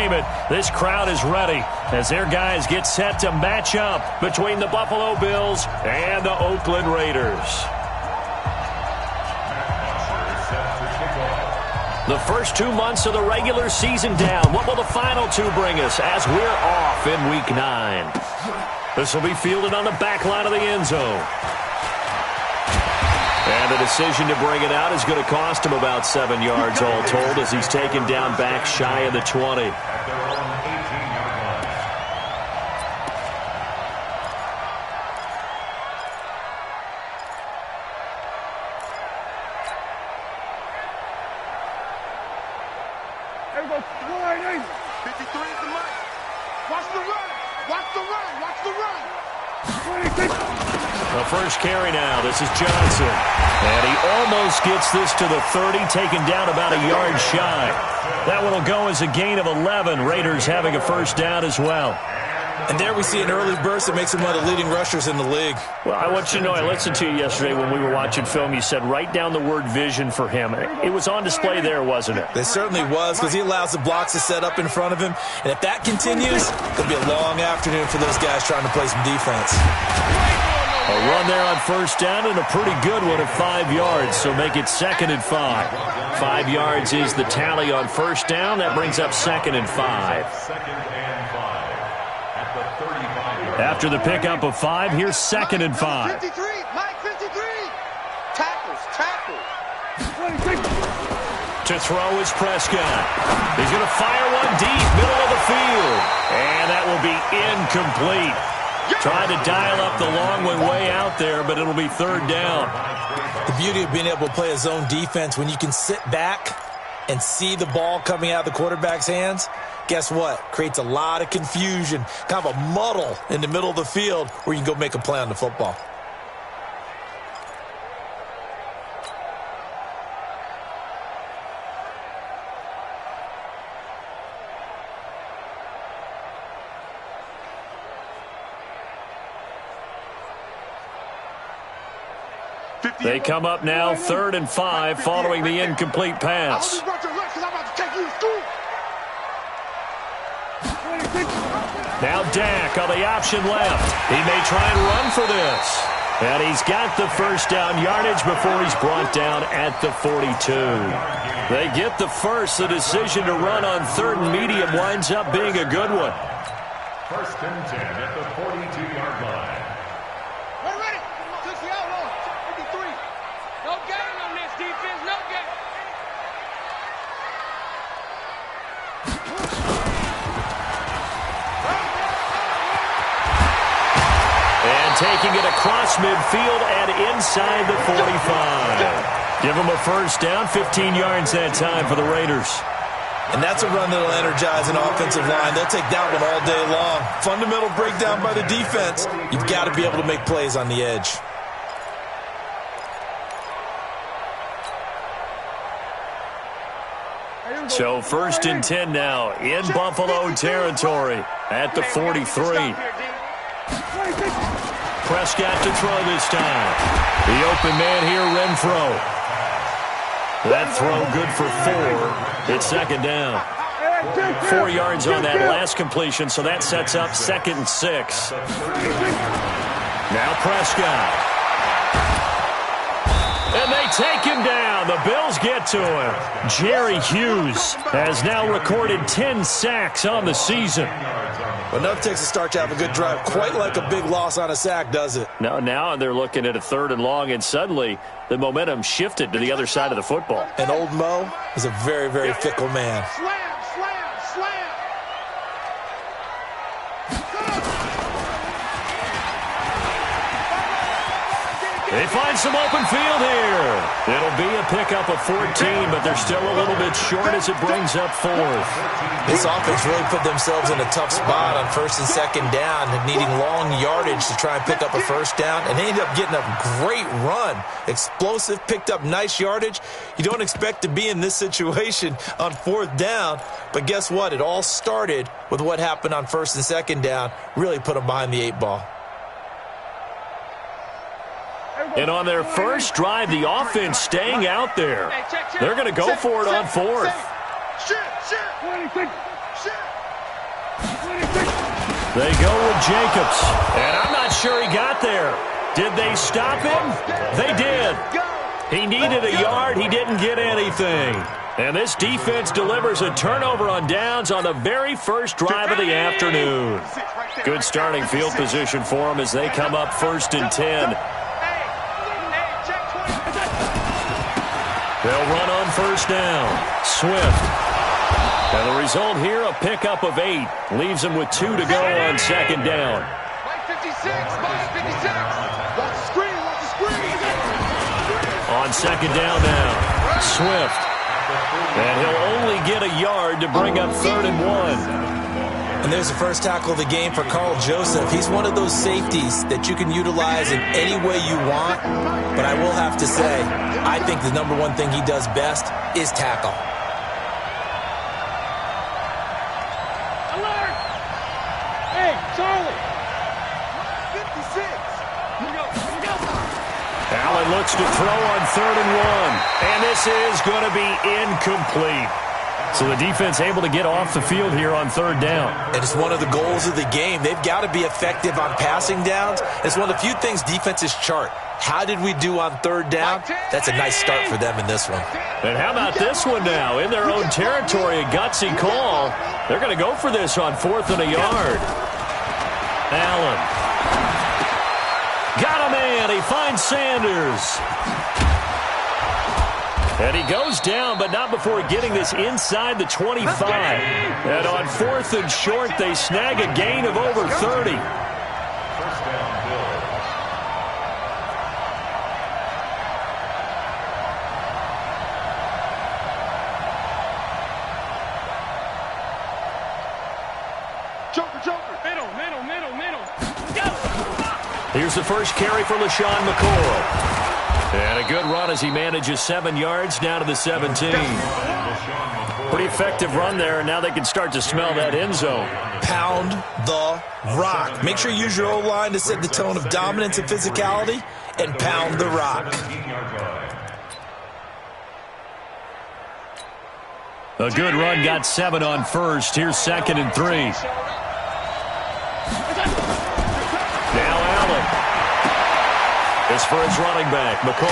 entertainment. This crowd is ready as their guys get set to match up between the Buffalo Bills and the Oakland Raiders. The first 2 months of the regular season down. What will the final two bring us as we're off in Week 9? This will be fielded on the back line of the end zone. And the decision to bring it out is going to cost him about 7 yards all told as he's taken down back shy of the 20. The first carry now. This is Johnson. And he almost gets this to the 30, taken down about a yard shy. That one will go as a gain of 11. Raiders having a first down as well. And there we see an early burst that makes him one of the leading rushers in the league. Well, I want you to know, I listened to you yesterday when we were watching film. You said write down the word vision for him. It was on display there, wasn't it? It certainly was, because he allows the blocks to set up in front of him. And if that continues, it'll be a long afternoon for those guys trying to play some defense. A run there on first down and a pretty good one at 5 yards, so make it 2nd and 5. 5 yards is the tally on first down. That brings up 2nd and 5. After the pickup of 5, here's 2nd and 5. 53, Mike 53. Tackles. To throw is Prescott. He's going to fire one deep, middle of the field. And that will be incomplete. Trying to dial up the long one way out there, but it'll be 3rd down. The beauty of being able to play a zone defense, when you can sit back and see the ball coming out of the quarterback's hands, guess what? Creates a lot of confusion, kind of a muddle in the middle of the field where you can go make a play on the football. They come up now 3rd and 5 following the incomplete pass. Now Dak on the option left. He may try and run for this. And he's got the first down yardage before he's brought down at the 42. They get the first. The decision to run on 3rd and medium winds up being a good one. 1st and 10 at the 42-yard line. We're ready. 60 out on 53. No gain on this defense. No gain. And taking it across midfield and inside the 45. Give them a first down, 15 yards that time for the Raiders. And that's a run that'll energize an offensive line. They'll take that one all day long. Fundamental breakdown by the defense. You've got to be able to make plays on the edge. So 1st and 10 now in Buffalo territory at the 43. Prescott to throw this time. The open man here, Renfro. That throw good for 4. It's 2nd down. 4 yards on that last completion, so that sets up 2nd and 6. Now Prescott. And they take him down. The Bills get to him. Jerry Hughes has now recorded 10 sacks on the season. Well, enough takes a start to have a good drive. Quite like a big loss on a sack, does it? Now they're looking at a 3rd and long, and suddenly the momentum shifted to the other side of the football. And old Mo is a very, very fickle man. Slam. They find some open field here. It'll be a pickup of 14, but they're still a little bit short as it brings up 4th. This offense really put themselves in a tough spot on 1st and 2nd down, needing long yardage to try and pick up a first down, and they ended up getting a great run. Explosive, picked up nice yardage. You don't expect to be in this situation on 4th down, but guess what? It all started with what happened on 1st and 2nd down. Really put them behind the 8 ball. And on their first drive, the offense staying out there. They're going to go for it on 4th. They go with Jacobs. And I'm not sure he got there. Did they stop him? They did. He needed a yard. He didn't get anything. And this defense delivers a turnover on downs on the very first drive of the afternoon. Good starting field position for them as they come up 1st and 10. They'll run on 1st down. Swift. And the result here, a pickup of 8. Leaves them with 2 to go on 2nd down. 56. Watch the screen. On 2nd down now. Swift. And he'll only get a yard to bring up 3rd and 1. And there's the first tackle of the game for Carl Joseph. He's one of those safeties that you can utilize in any way you want. But I will have to say, I think the number one thing he does best is tackle. Alert! Hey, Charlie! 56! Here we go. Allen looks to throw on 3rd and 1. And this is going to be incomplete. So the defense able to get off the field here on 3rd down. And it's one of the goals of the game. They've got to be effective on passing downs. It's one of the few things defenses chart. How did we do on 3rd down? That's a nice start for them in this one. And how about this one now? In their own territory, a gutsy call. They're going to go for this on 4th and a yard. Allen. Got a man. He finds Sanders. And he goes down, but not before getting this inside the 25. And on 4th and short, they snag a gain of over 30. First down, Bills. Joker. Middle. Go! Here's the first carry for LaShawn McCoy. And a good run as he manages 7 yards down to the 17. Pretty effective run there, and now they can start to smell that end zone. Pound the rock. Make sure you use your O-line to set the tone of dominance and physicality, and pound the rock. A good run, got 7 on 1st. Here's 2nd and 3. Now Allen. It's for his running back, McCoy.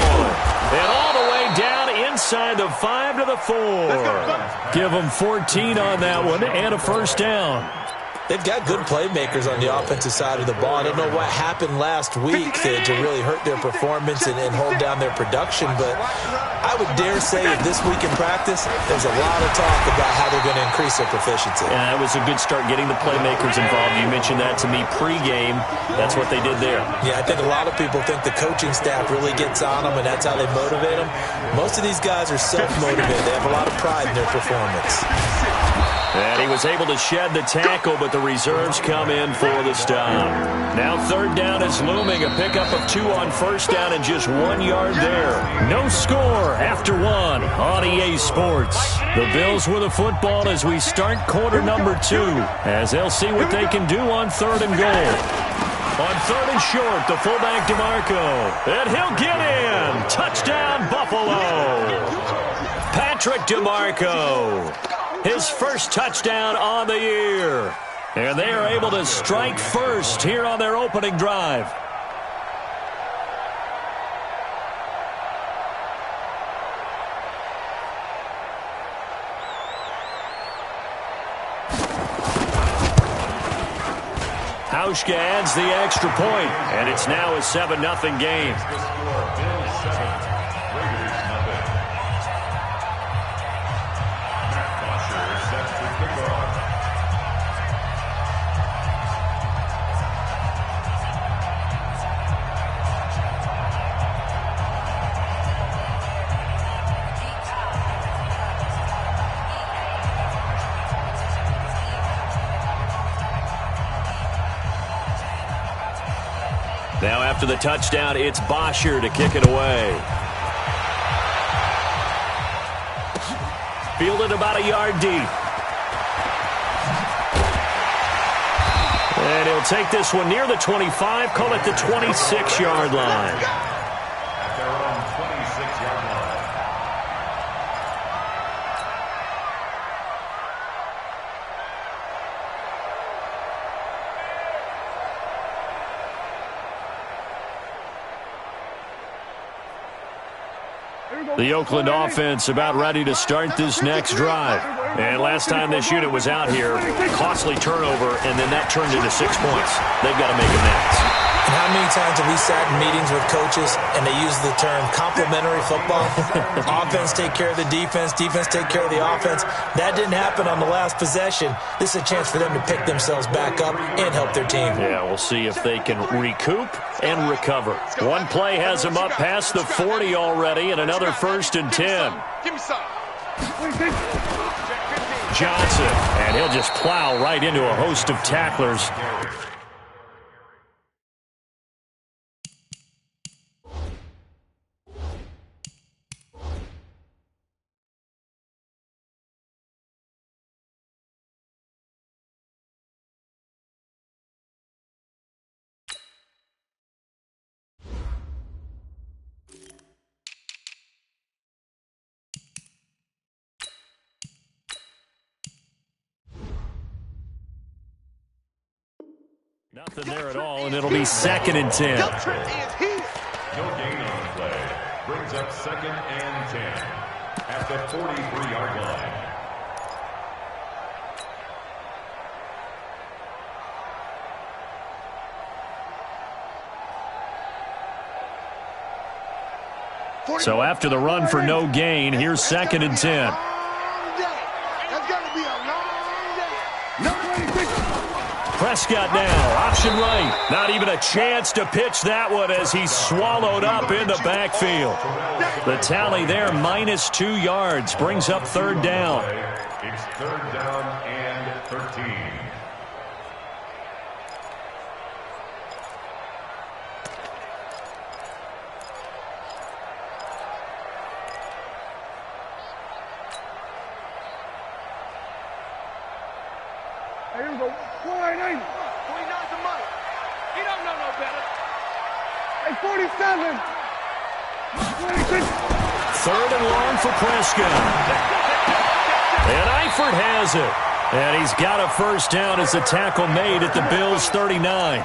And all the way down inside the 5 to the 4. Give them 14 on that one and a 1st down. They've got good playmakers on the offensive side of the ball. I don't know what happened last week to really hurt their performance and hold down their production, but I would dare say if this week in practice, there's a lot of talk about how they're going to increase their proficiency. Yeah, it was a good start getting the playmakers involved. You mentioned that to me pregame. That's what they did there. Yeah, I think a lot of people think the coaching staff really gets on them, and that's how they motivate them. Most of these guys are self-motivated. They have a lot of pride in their performance. And he was able to shed the tackle, but the reserves come in for the stop. Now 3rd down is looming. A pickup of 2 on 1st down and just 1 yard there. No score after 1 on EA Sports. The Bills with a football as we start quarter number 2, as they'll see what they can do on 3rd and goal. On 3rd and short, the fullback DeMarco. And he'll get in. Touchdown, Buffalo. Patrick DeMarco. His first touchdown on the year. And they are able to strike first here on their opening drive. Hauschka adds the extra point, and it's now a 7-0 game. Now after the touchdown, it's Bosher to kick it away. Fielded about a yard deep. And he'll take this one near the 25, call it the 26-yard line. At their own 26-yard line. The Oakland offense about ready to start this next drive. And last time this unit was out here, costly turnover, and then that turned into 6 points. They've got to make amends. And how many times have we sat in meetings with coaches and they use the term complementary football? Offense take care of the defense, defense take care of the offense. That didn't happen on the last possession. This is a chance for them to pick themselves back up and help their team. Yeah, we'll see if they can recoup and recover. One play has them up past the 40 already, and another 1st and 10. Give me some. Johnson, and he'll just plow right into a host of tacklers. Nothing there at all, and it'll be 2nd and 10. No gain on the play. Brings up 2nd and 10 at the 43-yard line. So after the run for no gain, here's 2nd and 10. That's got to be a long day. Prescott now, option right. Not even a chance to pitch that one as he's swallowed up in the backfield. The tally there, -2 yards, brings up 3rd down. It's 3rd down and 13. Here we go. 480. 49's the money. He don't know no better. Hey, 47. 26. 3rd and long for Prescott. And Eifert has it. And he's got a 1st down as the tackle made at the Bills' 39.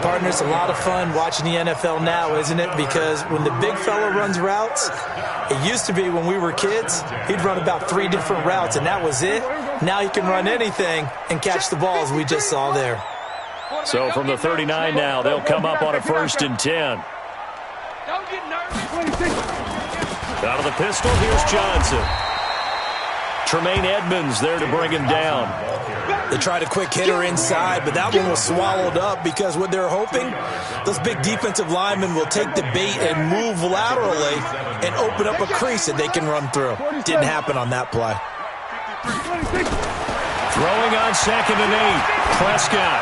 Partners, a lot of fun watching the NFL now, isn't it? Because when the big fella runs routes, it used to be when we were kids, he'd run about 3 different routes, and that was it. Now he can run anything and catch the ball, as we just saw there. So from the 39 now, they'll come up on a 1st and 10. Don't get nervous. Out of the pistol, here's Johnson. Tremaine Edmonds there to bring him down. They tried a quick hitter inside, but that one was swallowed up because what they're hoping, those big defensive linemen will take the bait and move laterally and open up a crease that they can run through. Didn't happen on that play. Throwing on 2nd and 8. Prescott.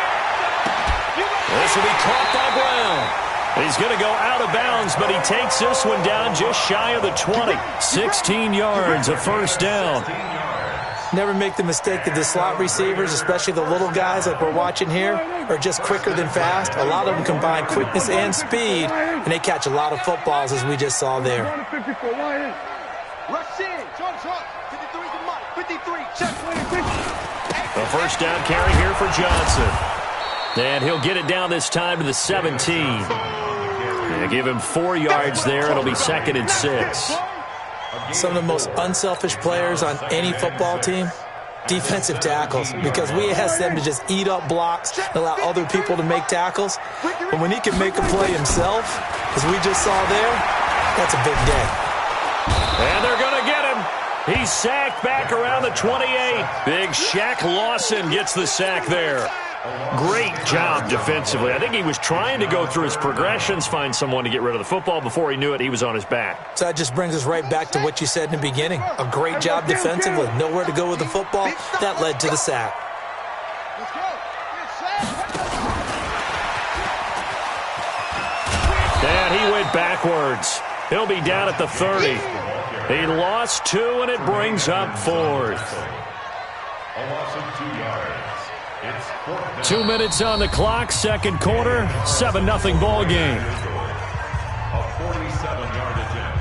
This will be caught by Brown. He's going to go out of bounds, but he takes this one down just shy of the 20. 16 yards, a 1st down. Never make the mistake that the slot receivers, especially the little guys like we're watching here, are just quicker than fast. A lot of them combine quickness and speed, and they catch a lot of footballs, as we just saw there. Rush in. Short. 53's the money. 53. Check. A 1st down carry here for Johnson. And he'll get it down this time to the 17. And give him 4 yards there. It'll be 2nd and 6. Some of the most unselfish players on any football team, defensive tackles, because we ask them to just eat up blocks and allow other people to make tackles. But when he can make a play himself, as we just saw there, that's a big day. And they're going to get him. He's sacked back around the 28. Big Shaq Lawson gets the sack there. Great job defensively. I think he was trying to go through his progressions, find someone to get rid of the football. Before he knew it, he was on his back. So that just brings us right back to what you said in the beginning. A great job defensively. Nowhere to go with the football. That led to the sack. Let's go. And he went backwards. He'll be down at the 30. He lost 2, and it brings up 4th. A loss of 2 yards. It's 4th down. 2 minutes on the clock, 2nd quarter, 7-0 ball game. A 47-yard attempt.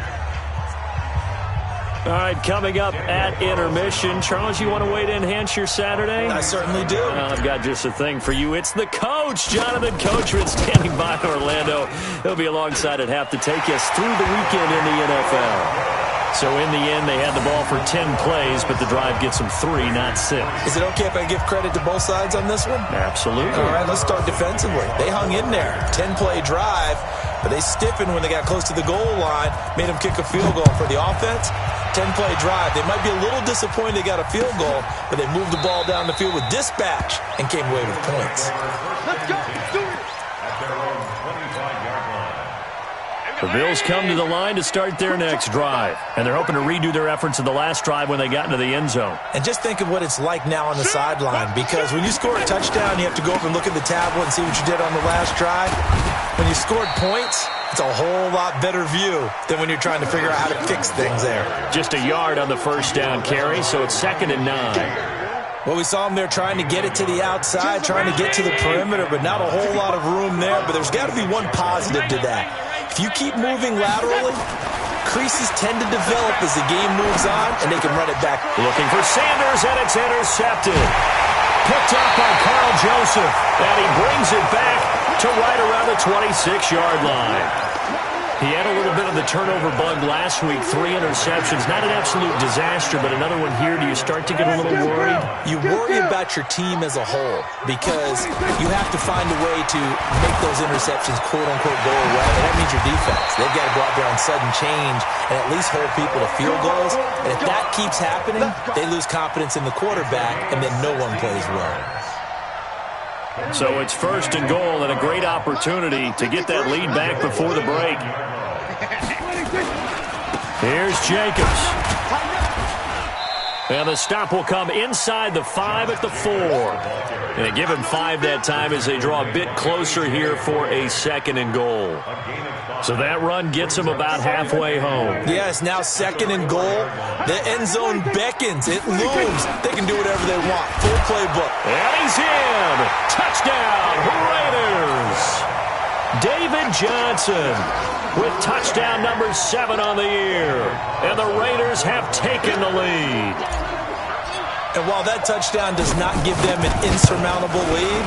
All right, coming up at intermission. Charles, you want to wait to enhance your Saturday? I certainly do. I've got just a thing for you. It's the coach, Jonathan Coachman, standing by in Orlando. He'll be alongside at half to take us through the weekend in the NFL. So in the end, they had the ball for 10 plays, but the drive gets them 3, not 6. Is it okay if I give credit to both sides on this one? Absolutely. All right, let's start defensively. They hung in there. 10-play drive, but they stiffened when they got close to the goal line, made them kick a field goal. For the offense, 10-play drive. They might be a little disappointed they got a field goal, but they moved the ball down the field with dispatch and came away with points. Let's go. Do it. At their own 25-yard line. The Bills come to the line to start their next drive, and they're hoping to redo their efforts in the last drive when they got into the end zone. And just think of what it's like now on the sideline, because when you score a touchdown, you have to go over and look at the tablet and see what you did on the last drive. When you scored points, it's a whole lot better view than when you're trying to figure out how to fix things there. Just a yard on the first down carry, so it's 2nd and 9. Well, we saw them there trying to get it to the outside, trying to get to the perimeter, but not a whole lot of room there. But there's got to be one positive to that. If you keep moving laterally, creases tend to develop as the game moves on, and they can run it back. Looking for Sanders, and it's intercepted. Picked up by Carl Joseph, and he brings it back to right around the 26-yard line. He had a little bit of the turnover bug last week, 3 interceptions. Not an absolute disaster, but another one here. Do you start to get a little worried? You worry about your team as a whole because you have to find a way to make those interceptions, quote-unquote, go away. And that means your defense. They've got to go out there on sudden change and at least hold people to field goals. And if that keeps happening, they lose confidence in the quarterback, and then no one plays well. So it's 1st and goal and a great opportunity to get that lead back before the break. Here's Jacobs. And the stop will come inside the 5 at the 4. And they give him 5 that time as they draw a bit closer here for a 2nd and goal. So that run gets them about halfway home. Yes, now 2nd and goal. The end zone beckons. It looms. They can do whatever they want. Full playbook. And he's in. Touchdown, Raiders. David Johnson with touchdown number 7 on the year. And the Raiders have taken the lead. And while that touchdown does not give them an insurmountable lead,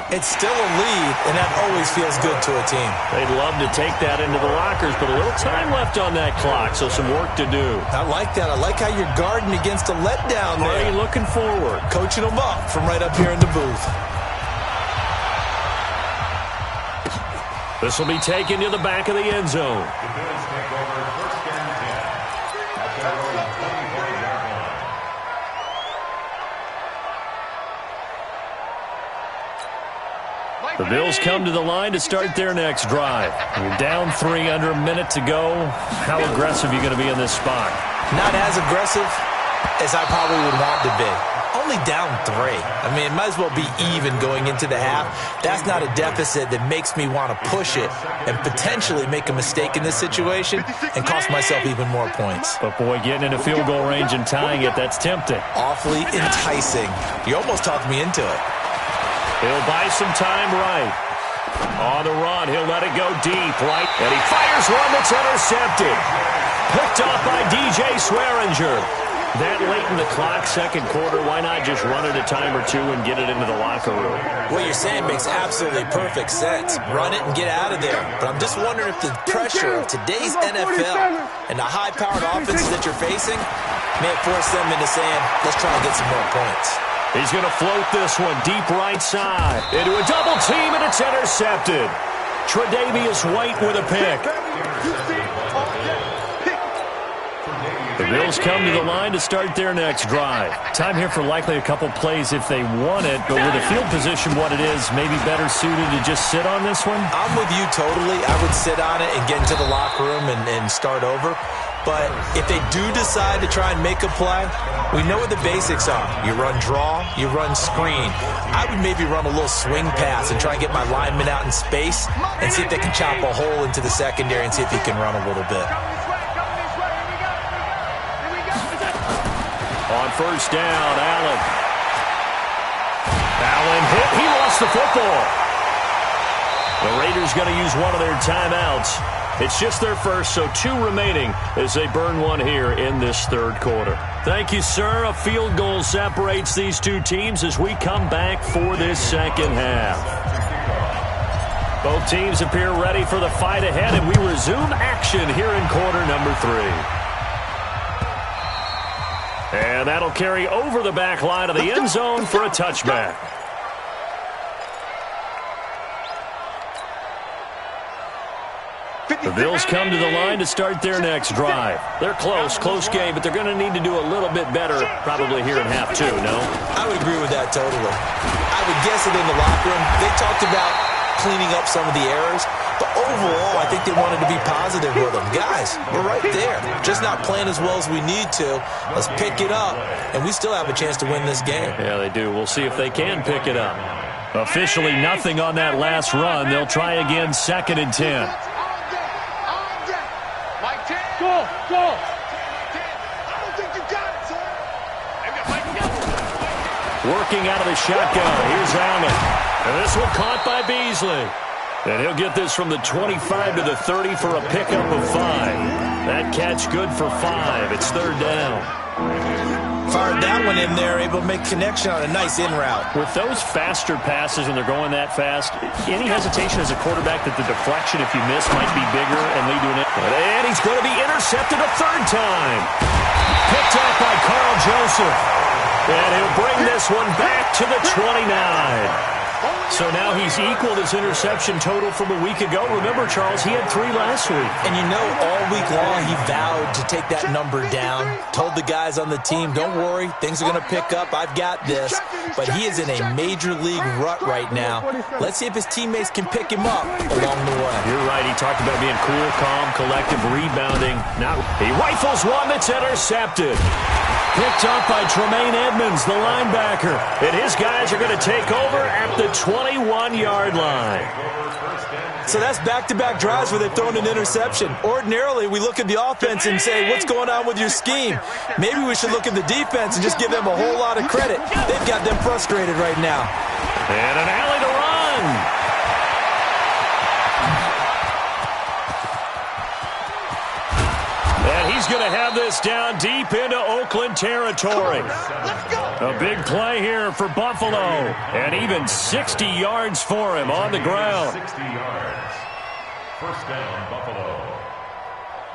it's still a lead, and that always feels good to a team. They'd love to take that into the lockers, but a little time left on that clock, so some work to do. I like that. I like how you're guarding against a letdown there. Are you looking forward? Coaching them up from right up here in the booth. This will be taken to the back of the end zone. The Bills take over 1st and 10 at their own 24-yard line. The Bills come to the line to start their next drive. You're down 3 under a minute to go. How aggressive are you going to be in this spot? Not as aggressive as I probably would want to be. Only down 3. I mean, it might as well be even going into the half. That's not a deficit that makes me want to push it and potentially make a mistake in this situation and cost myself even more points. But, boy, getting into field goal range and tying it, that's tempting. Awfully enticing. You almost talked me into it. He'll buy some time right. On the run, he'll let it go deep, right? And he fires one that's intercepted. Picked off by DJ Swearinger. That late in the clock, 2nd quarter, why not just run it a time or 2 and get it into the locker room? What you're saying makes absolutely perfect sense. Run it and get out of there. But I'm just wondering if the pressure of today's NFL and the high-powered offenses that you're facing may have forced them into saying, let's try and get some more points. He's going to float this one deep right side. Into a double team, and it's intercepted. Tre'Davious White with a pick. The Bills come to the line to start their next drive. Time here for likely a couple plays if they want it, but with the field position what it is, maybe better suited to just sit on this one? I'm with you totally. I would sit on it and get into the locker room and start over. But if they do decide to try and make a play, we know what the basics are. You run draw, you run screen. I would maybe run a little swing pass and try and get my lineman out in space and see if they can chop a hole into the secondary and see if he can run a little bit. On 1st down, Allen. Allen hit. He lost the football. The Raiders going to use one of their timeouts. It's just their first, so 2 remaining as they burn one here in this third quarter. Thank you, sir. A field goal separates these 2 teams as we come back for this second half. Both teams appear ready for the fight ahead, and we resume action here in quarter number 3. And that'll carry over the back line of the end zone for a touchback. The Bills come to the line to start their next drive. They're close game, but they're going to need to do a little bit better probably here in half 2, no? I would agree with that totally. I would guess that in the locker room, they talked about cleaning up some of the errors, but overall, I think they wanted to be positive with them. Guys, we're right there. Just not playing as well as we need to. Let's pick it up, and we still have a chance to win this game. Yeah, they do. We'll see if they can pick it up. Officially nothing on that last run. They'll try again, 2nd and 10. Go! I don't think you got it, sir. Working out of the shotgun. Here's Allen. And this one caught by Beasley. And he'll get this from the 25 to the 30 for a pickup of 5. That catch good for 5. It's 3rd down. Fired that one in there, able to make connection on a nice in route. With those faster passes when they're going that fast, any hesitation as a quarterback that the deflection, if you miss, might be bigger and lead to an... And he's going to be intercepted a 3rd time. Picked up by Carl Joseph. And he'll bring this one back to the 29. So now he's equaled his interception total from a week ago. Remember, Charles, he had 3 last week. And you know, all week long he vowed to take that number down. Told the guys on the team, don't worry, things are going to pick up. I've got this. But he is in a major league rut right now. Let's see if his teammates can pick him up along the way. You're right. He talked about being cool, calm, collective, rebounding. Now he rifles one that's intercepted. Picked up by Tremaine Edmonds, the linebacker. And his guys are going to take over at the 21-yard line. So that's back-to-back drives where they've thrown an interception. Ordinarily, we look at the offense and say, what's going on with your scheme? Maybe we should look at the defense and just give them a whole lot of credit. They've got them frustrated right now. And an alley to run. And he's going to have this down deep into Oakland territory. A big play here for Buffalo. And even 60 yards for him on the ground. 60 yards. First down, Buffalo.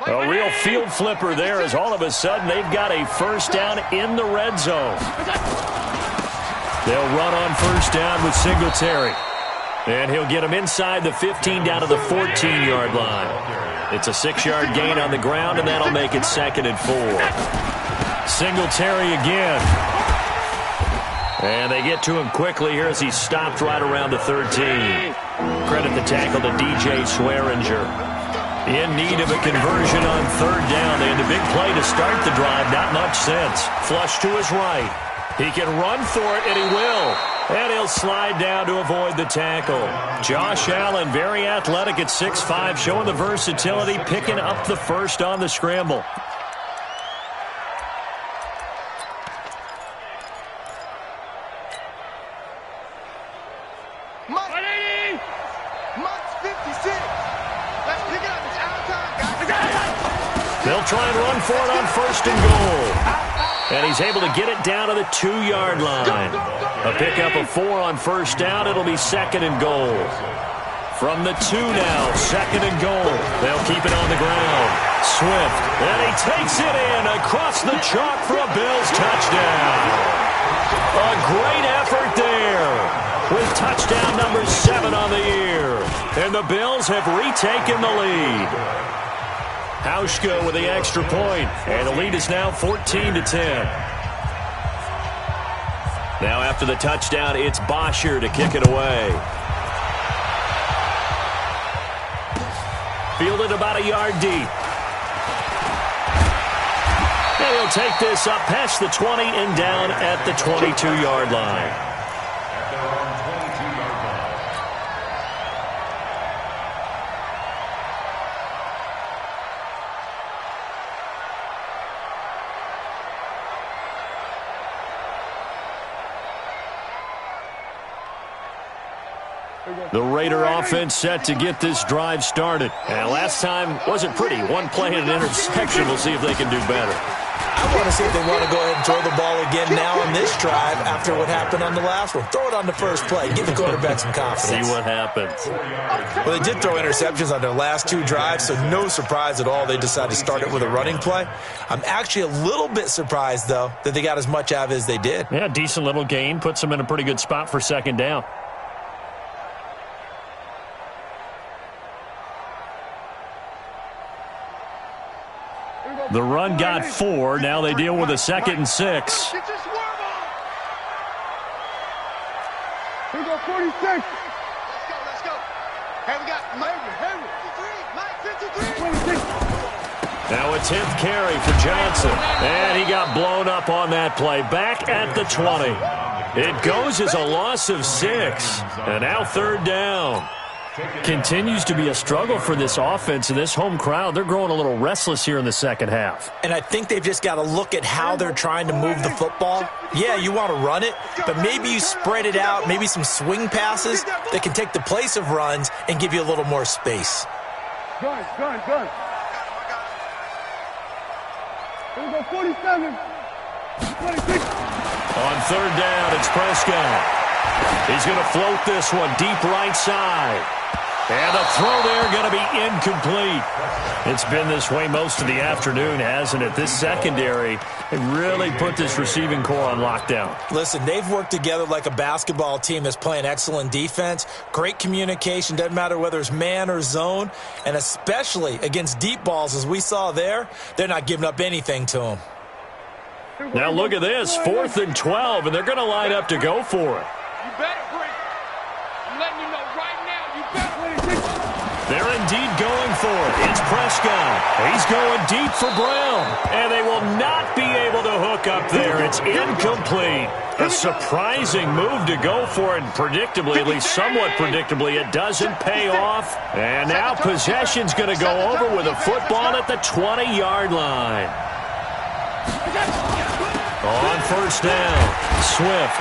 A real field flipper there as all of a sudden they've got a first down in the red zone. They'll run on first down with Singletary. And he'll get him inside the 15 down to the 14-yard line. It's a 6-yard gain on the ground, and that'll make it 2nd and 4. Singletary again. And they get to him quickly here as he stopped right around the 13. Credit the tackle to DJ Swearinger. In need of a conversion on 3rd down. They had the big play to start the drive. Not much sense. Flush to his right. He can run for it, and he will. And he'll slide down to avoid the tackle. Josh Allen, very athletic at 6'5", showing the versatility, picking up the first on the scramble. They'll try and run for it on 1st and goal. And he's able to get it down to the 2-yard line. A pickup of 4 on 1st down. It'll be 2nd and goal. From the 2 now, 2nd and goal. They'll keep it on the ground. Swift, and he takes it in across the chalk for a Bills touchdown. A great effort there with touchdown number 7 on the year. And the Bills have retaken the lead. Hauschka with the extra point, and the lead is now 14-10. Now after the touchdown, it's Bosher to kick it away. Fielded about a yard deep. And he'll take this up past the 20 and down at the 22-yard line. The Raider offense set to get this drive started. And last time wasn't pretty. One play and an interception. We'll see if they can do better. I want to see if they want to go ahead and throw the ball again now on this drive after what happened on the last one. Throw it on the first play. Give the quarterback some confidence. See what happens. Well, they did throw interceptions on their last 2 drives, so no surprise at all they decided to start it with a running play. I'm actually a little bit surprised, though, that they got as much out of it as they did. Yeah, decent little gain. Puts them in a pretty good spot for second down. The run got 4. Now they deal with a 2nd and 6. Here we go, 46. Let's go. Hey, we got Mike 53. Now a 10th carry for Johnson. And he got blown up on that play. Back at the 20. It goes as a loss of 6. And now 3rd down. Continues to be a struggle for this offense and this home crowd. They're growing a little restless here in the second half. And I think they've just got to look at how they're trying to move the football. Yeah, you want to run it, but maybe you spread it out, maybe some swing passes that can take the place of runs and give you a little more space. Gun. Here we go, 47. 26. On 3rd down, it's Prescott. He's going to float this one deep right side. And the throw there going to be incomplete. It's been this way most of the afternoon, hasn't it? This secondary, they really put this receiving core on lockdown. Listen, they've worked together like a basketball team that's playing excellent defense. Great communication, doesn't matter whether it's man or zone. And especially against deep balls, as we saw there, they're not giving up anything to them. Now look at this, 4th and 12, and they're going to line up to go for it. You better break. I'm letting you know right now, you better. They're indeed going for it. It's Prescott. He's going deep for Brown. And they will not be able to hook up there. It's incomplete. A surprising move to go for it. And predictably, at least somewhat predictably, it doesn't pay off. And now possession's going to go over with a football at the 20-yard line. On 1st down, Swift.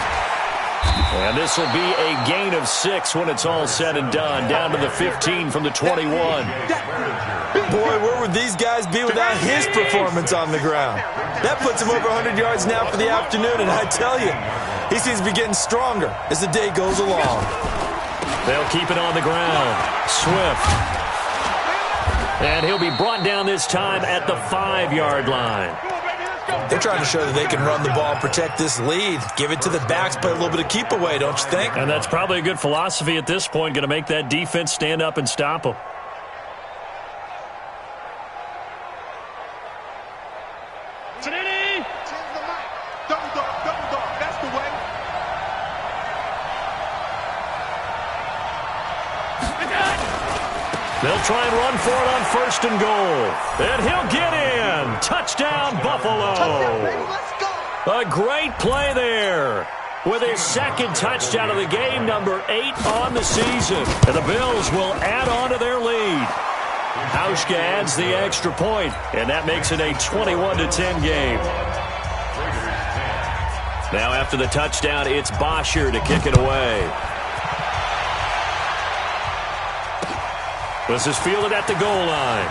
And this will be a gain of 6 when it's all said and done. Down to the 15 from the 21. Boy, where would these guys be without his performance on the ground? That puts him over 100 yards now for the afternoon, and I tell you, he seems to be getting stronger as the day goes along. They'll keep it on the ground. Swift. And he'll be brought down this time at the 5-yard line. They're trying to show that they can run the ball and protect this lead. Give it to the backs, play a little bit of keep away, don't you think? And that's probably a good philosophy at this point, going to make that defense stand up and stop them. That's the way. They'll try and run for it on 1st and goal. And he'll get in. Touchdown, Buffalo. A great play there. With his 2nd touchdown of the game, number 8 on the season. And the Bills will add on to their lead. Hauschka adds the extra point, and that makes it a 21-10 game. Now after the touchdown, it's Bosher to kick it away. This is fielded at the goal line.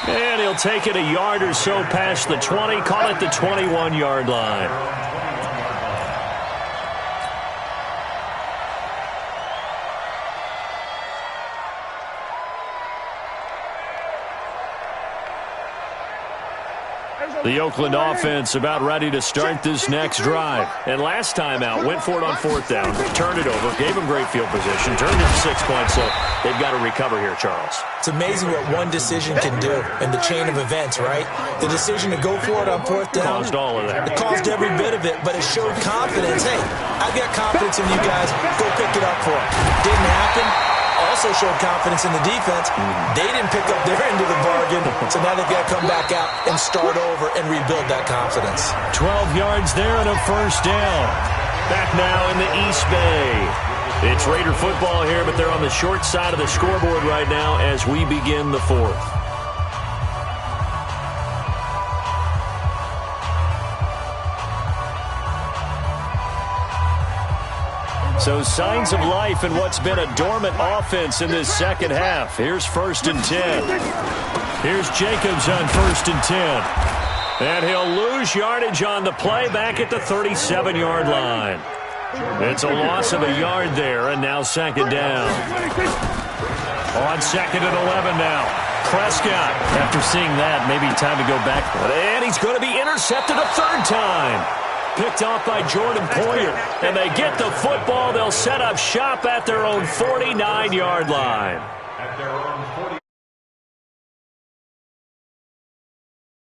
And he'll take it a yard or so past the 20, call it the 21-yard line. The Oakland offense about ready to start this next drive. And last time out, went for it on 4th down, turned it over, gave them great field position, turned it to 6 points, so they've got to recover here, Charles. It's amazing what one decision can do in the chain of events, right? The decision to go for it on 4th down. Caused all of that. It caused every bit of it, but it showed confidence. Hey, I've got confidence in you guys. Go pick it up for it. Didn't happen. Also showed confidence in the defense. They didn't pick up their end of the bargain, so now they've got to come back out and start over and rebuild that confidence. 12 yards there and a 1st down. Back now in the East Bay. It's Raider football here, but they're on the short side of the scoreboard right now as we begin the 4th. So signs of life in what's been a dormant offense in this second half. Here's 1st and 10. Here's Jacobs on 1st and 10. And he'll lose yardage on the play back at the 37-yard line. It's a loss of a yard there, and now 2nd down. On 2nd and 11 now. Prescott, after seeing that, maybe time to go back. And he's going to be intercepted a 3rd time. Picked off by Jordan Poyer. And they get the football. They'll set up shop at their own 49-yard line. At their own 49